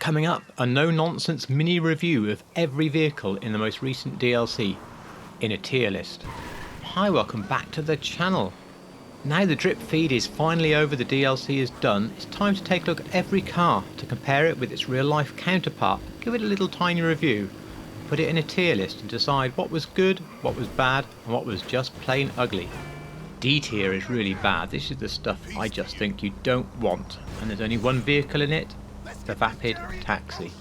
Coming up, a no-nonsense mini review of every vehicle in the most recent DLC, in a tier list. Hi, welcome back to the channel. Now the drip feed is finally over, the DLC is done, it's time to take a look at every car to compare it with its real life counterpart, give it a little tiny review, put it in a tier list and decide what was good, what was bad and what was just plain ugly. D tier is really bad, this is the stuff I just think you don't want, and there's only one vehicle in it, the Vapid Taxi.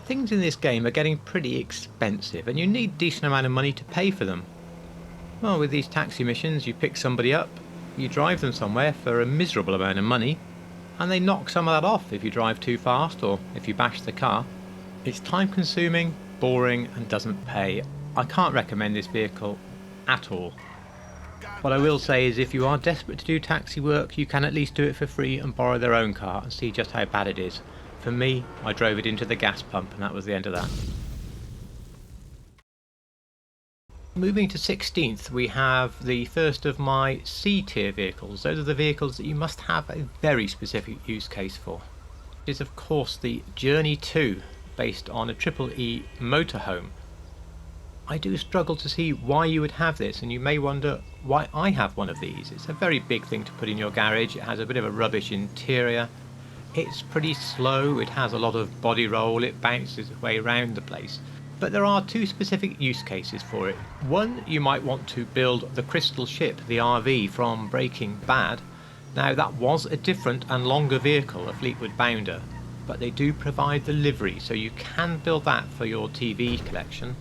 Things in this game are getting pretty expensive and you need a decent amount of money to pay for them. Well, with these taxi missions you pick somebody up, you drive them somewhere for a miserable amount of money and they knock some of that off if you drive too fast or if you bash the car. It's time consuming, boring and doesn't pay. I can't recommend this vehicle at all. What I will say is if you are desperate to do taxi work you can at least do it for free and borrow their own car and see just how bad it is. For me, I drove it into the gas pump and that was the end of that. Moving to 16th, we have the first of my C tier vehicles. Those are the vehicles that you must have a very specific use case for. It is of course the Journey 2, based on a Triple E motorhome. I do struggle to see why you would have this, and you may wonder why I have one of these. It's a very big thing to put in your garage, it has a bit of a rubbish interior, it's pretty slow, it has a lot of body roll, it bounces its way around the place. But there are two specific use cases for it. One, you might want to build the Crystal Ship, the RV from Breaking Bad. Now that was a different and longer vehicle, a Fleetwood Bounder, but they do provide the livery, so you can build that for your TV collection.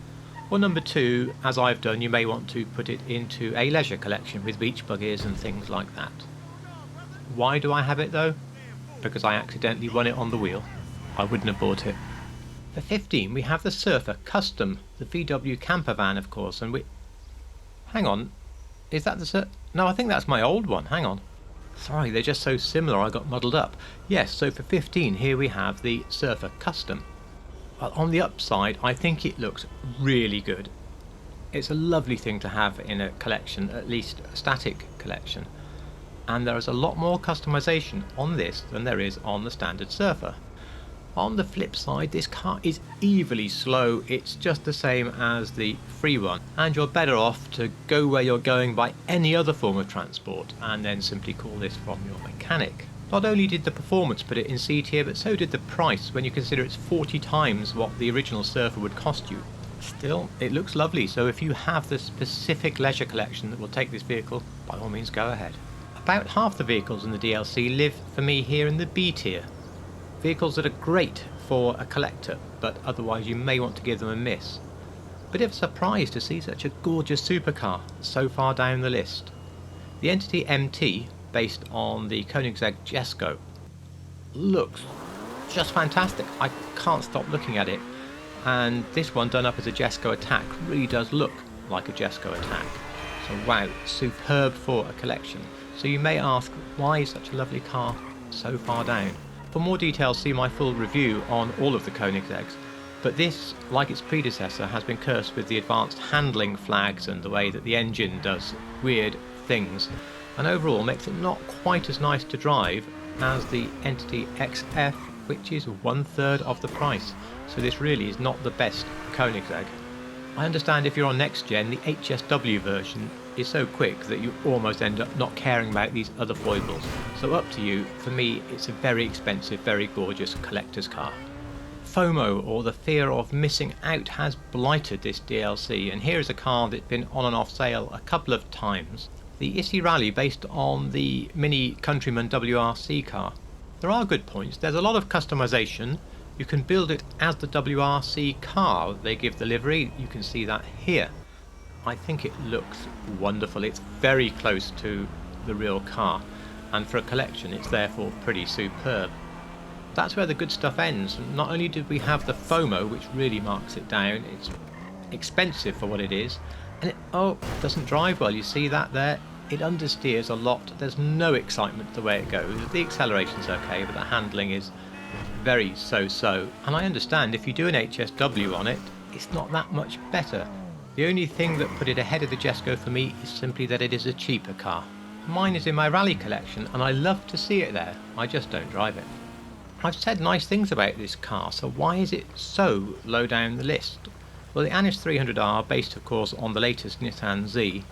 Or number two, as I've done, you may want to put it into a leisure collection with beach buggies and things like that. Why do I have it though? Because I accidentally won it on the wheel. I wouldn't have bought it. For 15 we have the Surfer Custom, the VW camper van of course, and hang on, is that the no, I think that's my old one, hang on. Sorry, they're just so similar I got muddled up. Yes, so for 15 here we have the Surfer Custom. Well, on the upside, I think it looks really good. It's a lovely thing to have in a collection, at least a static collection. And there is a lot more customization on this than there is on the standard Surfer. On the flip side, this car is evilly slow. It's just the same as the free one. And you're better off to go where you're going by any other form of transport and then simply call this from your mechanic. Not only did the performance put it in C tier, but so did the price when you consider it's 40 times what the original Surfer would cost you. Still, it looks lovely, so if you have the specific leisure collection that will take this vehicle, by all means go ahead. About half the vehicles in the DLC live for me here in the B tier. Vehicles that are great for a collector, but otherwise you may want to give them a miss. Bit of a surprise to see such a gorgeous supercar so far down the list. The Entity MT, based on the Koenigsegg Jesko, looks just fantastic. I can't stop looking at it, and this one done up as a Jesko Attack really does look like a Jesko Attack. So wow, superb for a collection. So you may ask, why is such a lovely car so far down? For more details see my full review on all of the Koenigsegg's, but this, like its predecessor, has been cursed with the advanced handling flags and the way that the engine does weird things, and overall makes it not quite as nice to drive as the Entity XF, which is 1/3 of the price, so this really is not the best Koenigsegg. I understand if you're on next gen, the HSW version is so quick that you almost end up not caring about these other foibles, so up to you. For me it's a very expensive, very gorgeous collector's car. FOMO, or the fear of missing out, has blighted this DLC, and here is a car that's been on and off sale a couple of times. The Issy Rally, based on the Mini Countryman WRC car. There are good points, there's a lot of customization. You can build it as the WRC car, they give the livery, you can see that here. I think it looks wonderful, it's very close to the real car, and for a collection it's therefore pretty superb. That's where the good stuff ends. Not only did we have the FOMO, which really marks it down, it's expensive for what it is, and it doesn't drive well, you see that there? It understeers a lot, there's no excitement the way it goes. The acceleration's okay, but the handling is very so-so, and I understand if you do an HSW on it, it's not that much better. The only thing that put it ahead of the Jesko for me is simply that it is a cheaper car. Mine is in my rally collection and I love to see it there, I just don't drive it. I've said nice things about this car, so why is it so low down the list? Well, the Anish 300R, based of course on the latest Nissan Z,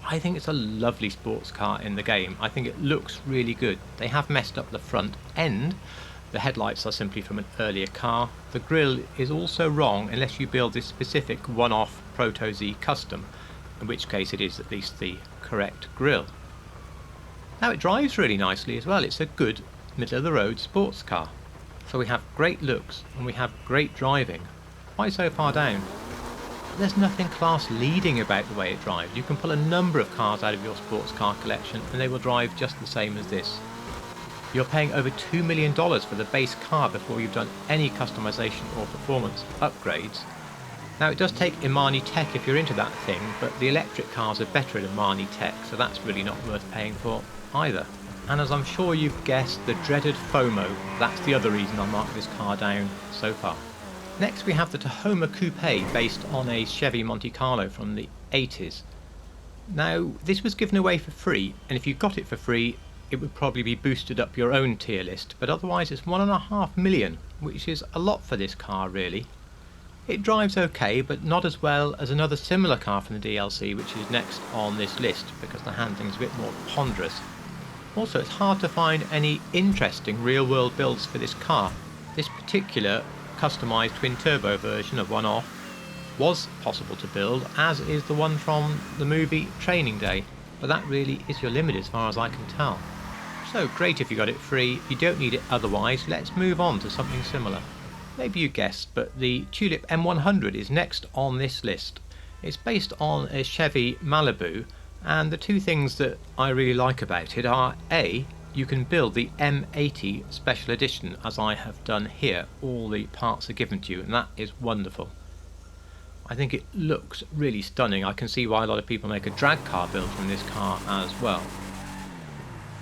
I think it's a lovely sports car in the game. I think it looks really good. They have messed up the front end. The headlights are simply from an earlier car. The grille is also wrong unless you build this specific one-off Proto Z custom, in which case it is at least the correct grille. Now it drives really nicely as well. It's a good middle-of-the-road sports car. So we have great looks and we have great driving. Why so far down? There's nothing class leading about the way it drives. You can pull a number of cars out of your sports car collection and they will drive just the same as this. You're paying over $2 million for the base car before you've done any customization or performance upgrades. Now it does take Imani tech if you're into that thing, but the electric cars are better at Imani tech, so that's really not worth paying for either. And as I'm sure you've guessed, the dreaded FOMO, that's the other reason I marked this car down so far. Next we have the Tahoma Coupe, based on a Chevy Monte Carlo from the 80s. Now this was given away for free, and if you got it for free it would probably be boosted up your own tier list, but otherwise it's 1.5 million, which is a lot for this car really. It drives okay, but not as well as another similar car from the DLC, which is next on this list because the handling is a bit more ponderous. Also, it's hard to find any interesting real-world builds for this car. This particular customised twin-turbo version of One-Off was possible to build, as is the one from the movie Training Day, but that really is your limit as far as I can tell. So great if you got it free, you don't need it otherwise. Let's move on to something similar. Maybe you guessed, but the Tulip M100 is next on this list. It's based on a Chevy Malibu, and the two things that I really like about it are A, you can build the M80 Special Edition as I have done here. All the parts are given to you and that is wonderful. I think it looks really stunning. I can see why a lot of people make a drag car build from this car as well.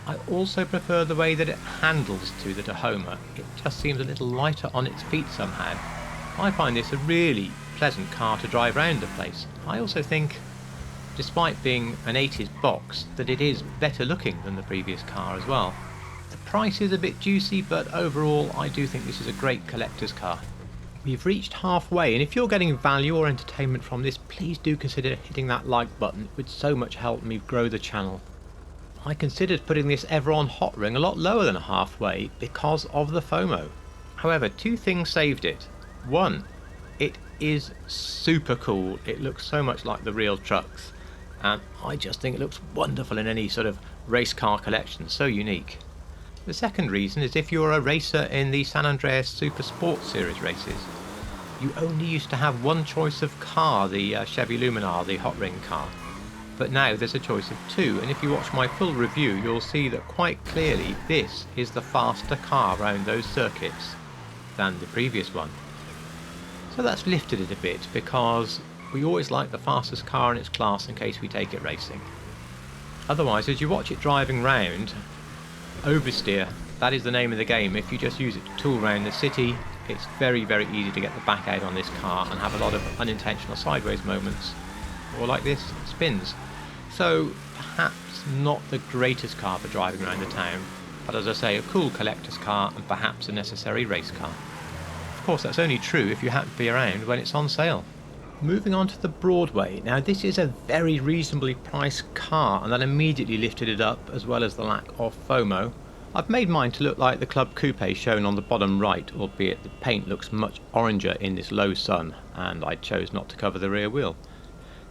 I also prefer the way that it handles to the Tahoma. It just seems a little lighter on its feet somehow. I find this a really pleasant car to drive around the place. I also think, despite being an 80s box, that it is better looking than the previous car as well. The price is a bit juicy, but overall I do think this is a great collector's car. We've reached halfway, and if you're getting value or entertainment from this, please do consider hitting that like button. It would so much help me grow the channel. I considered putting this Everon Hot Ring a lot lower than halfway because of the FOMO. However, two things saved it. One, it is super cool. It looks so much like the real trucks, and I just think it looks wonderful in any sort of race car collection, so unique. The second reason is if you're a racer in the San Andreas Super Sports Series races, you only used to have one choice of car, the Chevy Luminar, the hot ring car. But now there's a choice of two, and if you watch my full review you'll see that quite clearly this is the faster car around those circuits than the previous one. So that's lifted it a bit because we always like the fastest car in its class in case we take it racing. Otherwise, as you watch it driving round, oversteer, that is the name of the game. If you just use it to tool around the city, it's very easy to get the back out on this car and have a lot of unintentional sideways moments, or like this, spins. So perhaps not the greatest car for driving around the town, but as I say, a cool collector's car and perhaps a necessary race car. Of course that's only true if you happen to be around when it's on sale. Moving on to the Broadway. Now this is a very reasonably priced car, and that immediately lifted it up, as well as the lack of FOMO. I've made mine to look like the Club Coupe shown on the bottom right, albeit the paint looks much oranger in this low sun, and I chose not to cover the rear wheel.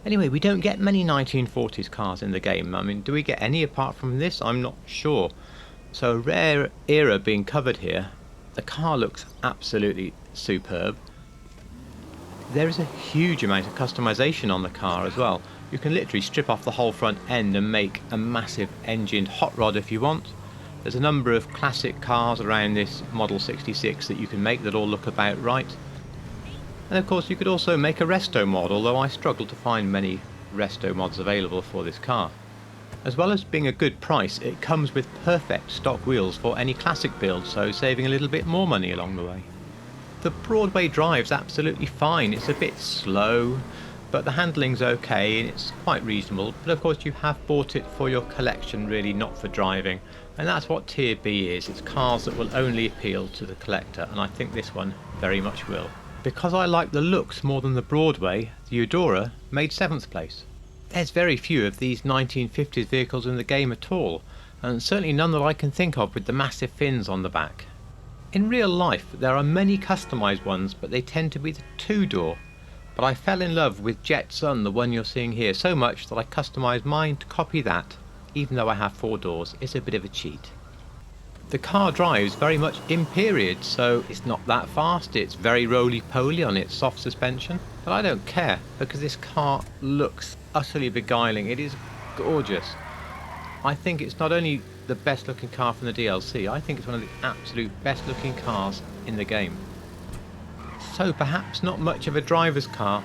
Anyway, we don't get many 1940s cars in the game. I mean, do we get any apart from this? I'm not sure. So a rare era being covered here. The car looks absolutely superb. There is a huge amount of customization on the car as well. You can literally strip off the whole front end and make a massive engined hot rod if you want. There's a number of classic cars around this Model 66 that you can make that all look about right. And of course you could also make a resto mod, although I struggle to find many resto mods available for this car. As well as being a good price, it comes with perfect stock wheels for any classic build, so saving a little bit more money along the way. The Broadway drive's absolutely fine. It's a bit slow, but the handling's okay and it's quite reasonable. But of course you have bought it for your collection, really, not for driving. And that's what Tier B is. It's cars that will only appeal to the collector, and I think this one very much will. Because I like the looks more than the Broadway, the Eudora made 7th place. There's very few of these 1950s vehicles in the game at all, and certainly none that I can think of with the massive fins on the back. In real life there are many customised ones, but they tend to be the 2-door. But I fell in love with Jet Sun, the one you're seeing here, so much that I customised mine to copy that, even though I have 4 doors. It's a bit of a cheat. The car drives very much in period, so it's not that fast, it's very roly-poly on its soft suspension, but I don't care because this car looks utterly beguiling. It is gorgeous. I think it's not only the best looking car from the DLC, I think it's one of the absolute best looking cars in the game. So perhaps not much of a driver's car,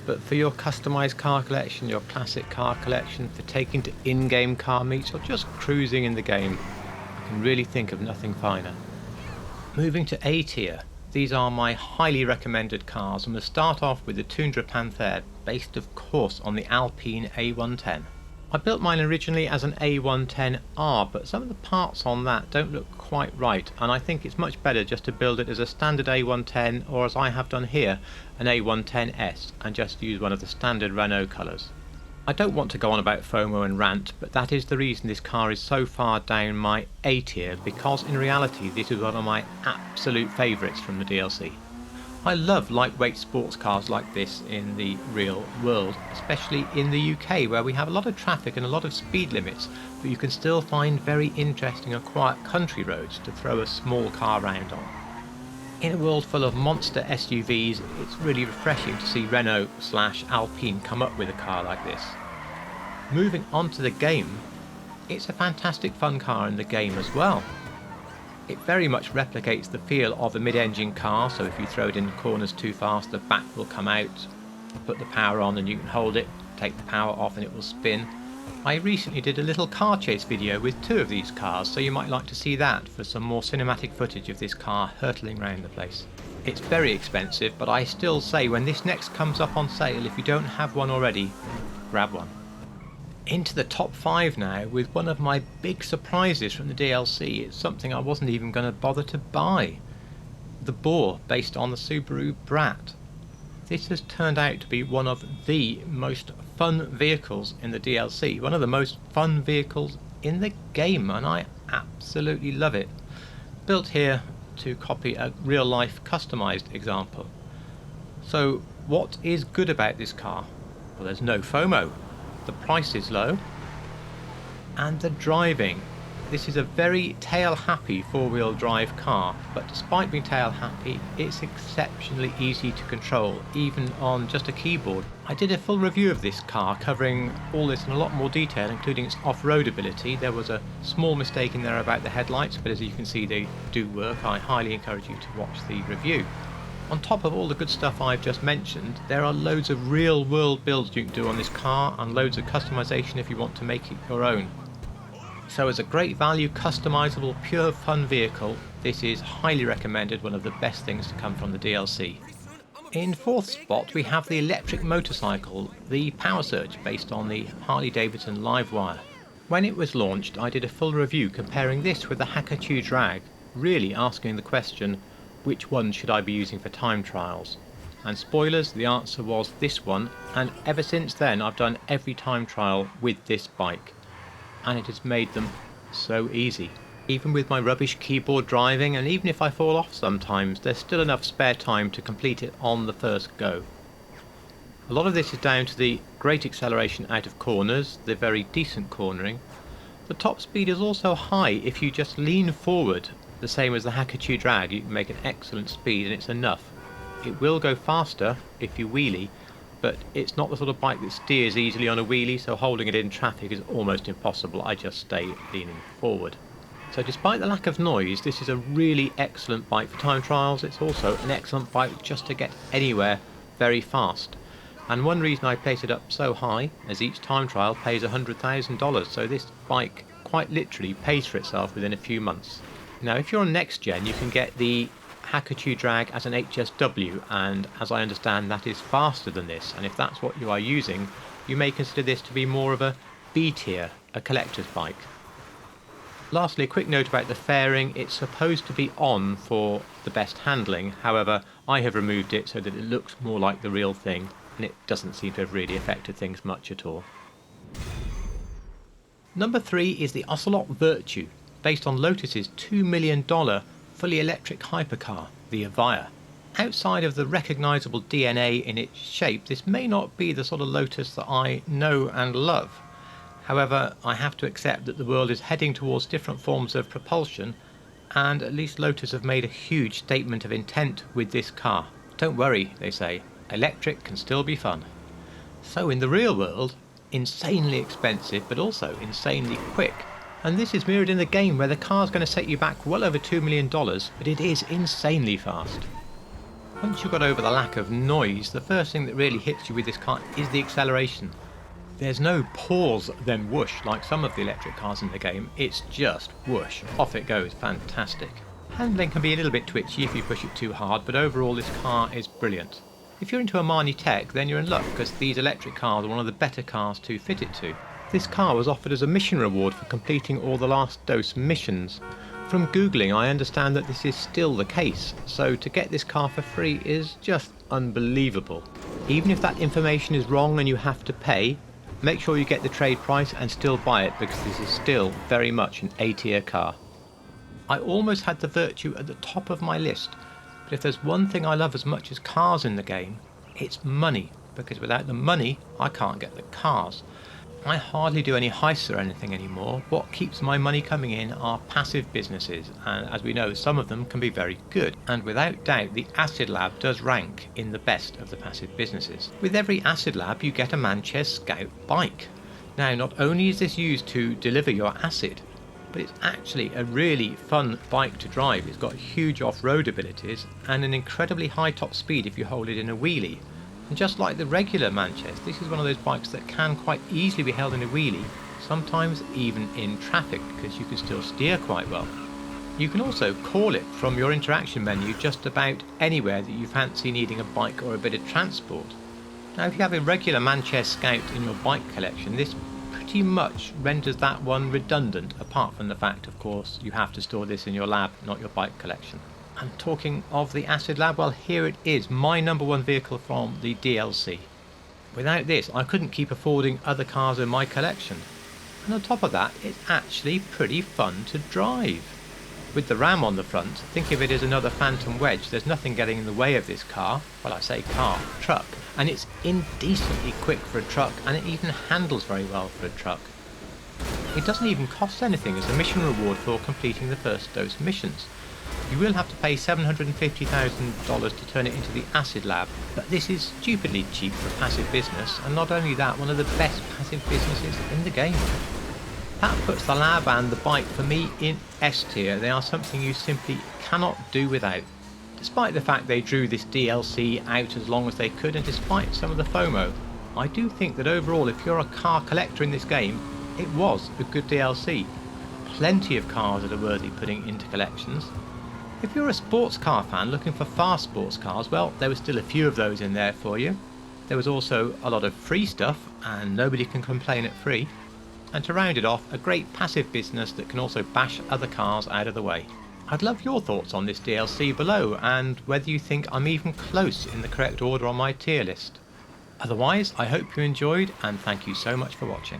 but for your customised car collection, your classic car collection, for taking to in-game car meets or just cruising in the game, can really think of nothing finer. Moving to A tier, these are my highly recommended cars, and we'll start off with the Tundra Panther, based of course on the Alpine A110. I built mine originally as an A110R, but some of the parts on that don't look quite right, and I think it's much better just to build it as a standard A110, or as I have done here, an A110S, and just use one of the standard Renault colours. I don't want to go on about FOMO and rant, but that is the reason this car is so far down my A tier, because in reality this is one of my absolute favourites from the DLC. I love lightweight sports cars like this in the real world, especially in the UK where we have a lot of traffic and a lot of speed limits, but you can still find very interesting and quiet country roads to throw a small car round on. In a world full of monster SUVs, it's really refreshing to see Renault/Alpine come up with a car like this. Moving on to the game, it's a fantastic fun car in the game as well. It very much replicates the feel of a mid-engine car, so if you throw it in the corners too fast, the back will come out, put the power on and you can hold it, take the power off and it will spin. I recently did a little car chase video with 2 of these cars, so you might like to see that for some more cinematic footage of this car hurtling around the place. It's very expensive, but I still say when this next comes up on sale, if you don't have one already, grab one. Into the top 5 now with one of my big surprises from the DLC. It's something I wasn't even going to bother to buy. The Boar, based on the Subaru Brat. This has turned out to be one of the most fun vehicles in the DLC, one of the most fun vehicles in the game, and I absolutely love it. Built here to copy a real life customised example. So what is good about this car? Well, there's no FOMO. The price is low, and the driving. This is a very tail-happy 4-wheel drive car, but despite being tail-happy, it's exceptionally easy to control, even on just a keyboard. I did a full review of this car, covering all this in a lot more detail, including its off-road ability. There was a small mistake in there about the headlights, but as you can see they do work. I highly encourage you to watch the review. On top of all the good stuff I've just mentioned, there are loads of real world builds you can do on this car and loads of customization if you want to make it your own. So as a great value, customizable, pure fun vehicle, this is highly recommended, one of the best things to come from the DLC. In 4th spot we have the electric motorcycle, the Power Surge, based on the Harley-Davidson Livewire. When it was launched I did a full review comparing this with the Hakuchou Drag, really asking the question, which one should I be using for time trials? And spoilers, the answer was this one, and ever since then I've done every time trial with this bike, and it has made them so easy. Even with my rubbish keyboard driving, and even if I fall off sometimes, there's still enough spare time to complete it on the first go. A lot of this is down to the great acceleration out of corners, the very decent cornering. The top speed is also high if you just lean forward. The same as the Hakuchou Drag, you can make an excellent speed and it's enough. It will go faster if you wheelie, but it's not the sort of bike that steers easily on a wheelie, so holding it in traffic is almost impossible. I just stay leaning forward. So despite the lack of noise, this is a really excellent bike for time trials. It's also an excellent bike just to get anywhere very fast. And one reason I place it up so high is each time trial pays $100,000, so this bike quite literally pays for itself within a few months. Now if you're on next gen, you can get the Hakuchou Drag as an HSW, and as I understand that is faster than this, and if that's what you are using, you may consider this to be more of a B tier, a collector's bike. Lastly, a quick note about the fairing. It's supposed to be on for the best handling. However, I have removed it so that it looks more like the real thing, and it doesn't seem to have really affected things much at all. Number 3 is the Ocelot Virtue, based on Lotus's $2 million fully electric hypercar, the Evija. Outside of the recognisable DNA in its shape, this may not be the sort of Lotus that I know and love. However, I have to accept that the world is heading towards different forms of propulsion, and at least Lotus have made a huge statement of intent with this car. Don't worry, they say, electric can still be fun. So in the real world, insanely expensive but also insanely quick. And this is mirrored in the game, where the car's going to set you back well over $2 million, but it is insanely fast. Once you've got over the lack of noise, the first thing that really hits you with this car is the acceleration. There's no pause then whoosh like some of the electric cars in the game, it's just whoosh, off it goes, fantastic. Handling can be a little bit twitchy if you push it too hard, but overall this car is brilliant. If you're into Omani tech, then you're in luck, because these electric cars are one of the better cars to fit it to. This car was offered as a mission reward for completing all the Last Dose missions. From Googling, I understand that this is still the case, so to get this car for free is just unbelievable. Even if that information is wrong and you have to pay, make sure you get the trade price and still buy it, because this is still very much an A-tier car. I almost had the Virtue at the top of my list, but if there's one thing I love as much as cars in the game, it's money, because without the money I can't get the cars. I hardly do any heists or anything anymore. What keeps my money coming in are passive businesses, and as we know, some of them can be very good, and without doubt the Acid Lab does rank in the best of the passive businesses. With every Acid Lab you get a Manchez Scout bike. Now, not only is this used to deliver your acid, but it's actually a really fun bike to drive. It's got huge off-road abilities and an incredibly high top speed if you hold it in a wheelie. And just like the regular Manchez, this is one of those bikes that can quite easily be held in a wheelie, sometimes even in traffic, because you can still steer quite well. You can also call it from your interaction menu just about anywhere that you fancy needing a bike or a bit of transport. Now, if you have a regular Manchez Scout in your bike collection, this pretty much renders that one redundant, apart from the fact, of course, you have to store this in your lab, not your bike collection. And talking of the Acid Lab, well, here it is, my number one vehicle from the DLC. Without this, I couldn't keep affording other cars in my collection. And on top of that, it's actually pretty fun to drive. With the Ram on the front, think of it as another Phantom Wedge. There's nothing getting in the way of this car. Well, I say car, truck. And it's indecently quick for a truck, and it even handles very well for a truck. It doesn't even cost anything as a mission reward for completing the first dose missions. You will have to pay $750,000 to turn it into the Acid Lab, but this is stupidly cheap for a passive business, and not only that, one of the best passive businesses in the game. That puts the lab and the bike for me in S tier. They are something you simply cannot do without. Despite the fact they drew this DLC out as long as they could, and despite some of the FOMO, I do think that overall, if you're a car collector in this game, it was a good DLC. Plenty of cars that are worthy putting into collections. If you're a sports car fan looking for fast sports cars, well, there were still a few of those in there for you. There was also a lot of free stuff, and nobody can complain at free. And to round it off, a great passive business that can also bash other cars out of the way. I'd love your thoughts on this DLC below, and whether you think I'm even close in the correct order on my tier list. Otherwise, I hope you enjoyed, and thank you so much for watching.